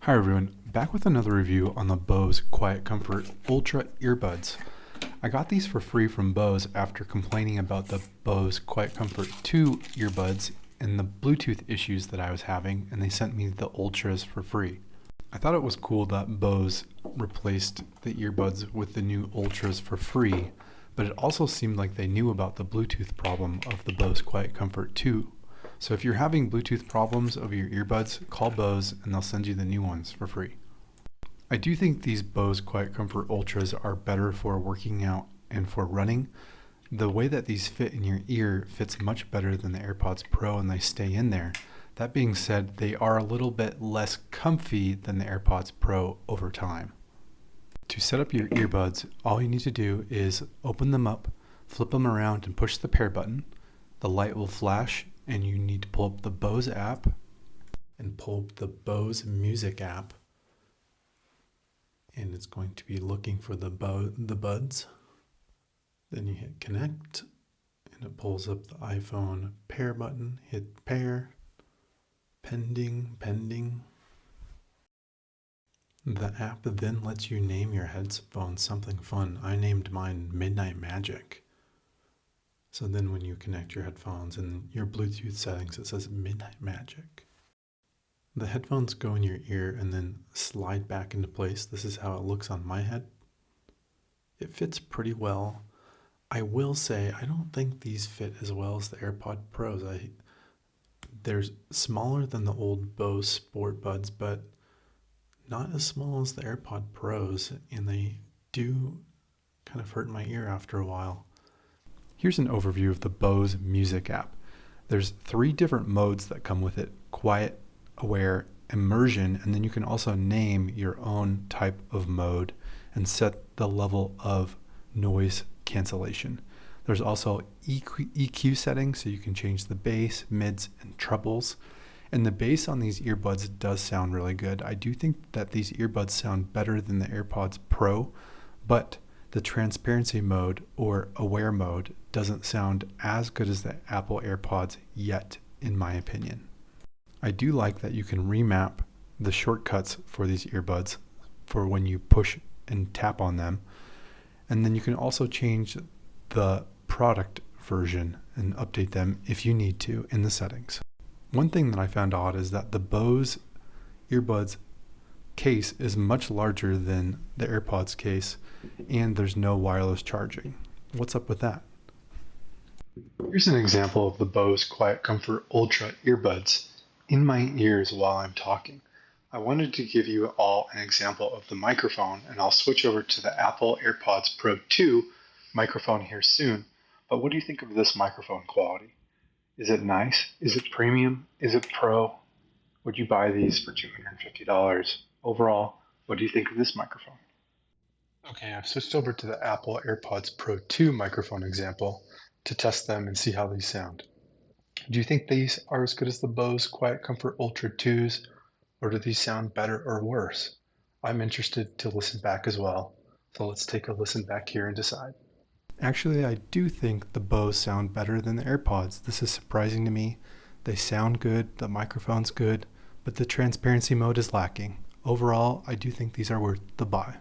Hi everyone, back with another review on the Bose QuietComfort Ultra Earbuds. I got these for free from Bose after complaining about the Bose QuietComfort 2 earbuds and the Bluetooth issues that I was having, and they sent me the Ultras for free. I thought it was cool that Bose replaced the earbuds with the new Ultras for free, but it also seemed like they knew about the Bluetooth problem of the Bose QuietComfort 2. So if you're having Bluetooth problems of your earbuds, call Bose and they'll send you the new ones for free. I do think these Bose QuietComfort Ultras are better for working out and for running. The way that these fit in your ear fits much better than the AirPods Pro, and they stay in there. That being said, they are a little bit less comfy than the AirPods Pro over time. To set up your earbuds, all you need to do is open them up, flip them around and push the pair button. The light will flash and you need to pull up the Bose app and pull up the Bose Music app. And it's going to be looking for the buds. Then you hit connect and it pulls up the iPhone pair button. Hit pair, pending. The app then lets you name your headphones something fun. I named mine Midnight Magic. So then when you connect your headphones and your Bluetooth settings, it says Midnight Magic. The headphones go in your ear and then slide back into place. This is how it looks on my head. It fits pretty well. I will say, I don't think these fit as well as the AirPod Pros. They're smaller than the old Bose Sport Buds, but not as small as the AirPod Pros, and they do kind of hurt my ear after a while. Here's an overview of the Bose Music app. There's 3 different modes that come with it: quiet, aware, immersion, and then you can also name your own type of mode and set the level of noise cancellation. There's also EQ settings, so you can change the bass, mids, and trebles. And the bass on these earbuds does sound really good. I do think that these earbuds sound better than the AirPods Pro, but the transparency mode or aware mode doesn't sound as good as the Apple Airpods yet, in my opinion. I do like that you can remap the shortcuts for these earbuds for when you push and tap on them. And then you can also change the product version and update them if you need to in the settings. One thing that I found odd is that the Bose earbuds case is much larger than the AirPods case, and there's no wireless charging. What's up with that? Here's an example of the Bose QuietComfort Ultra Earbuds in my ears while I'm talking. I wanted to give you all an example of the microphone, and I'll switch over to the Apple Airpods Pro 2 microphone here soon. But what do you think of this microphone quality? Is it nice? Is it premium? Is it pro? Would you buy these for $250? Overall, what do you think of this microphone? Okay, I've switched over to the Apple AirPods Pro 2 microphone example to test them and see how these sound. Do you think these are as good as the Bose QuietComfort Ultra 2s, or do these sound better or worse? I'm interested to listen back as well, so let's take a listen back here and decide. Actually, I do think the Bose sound better than the AirPods. This is surprising to me. They sound good, the microphone's good, but the transparency mode is lacking. Overall, I do think these are worth the buy.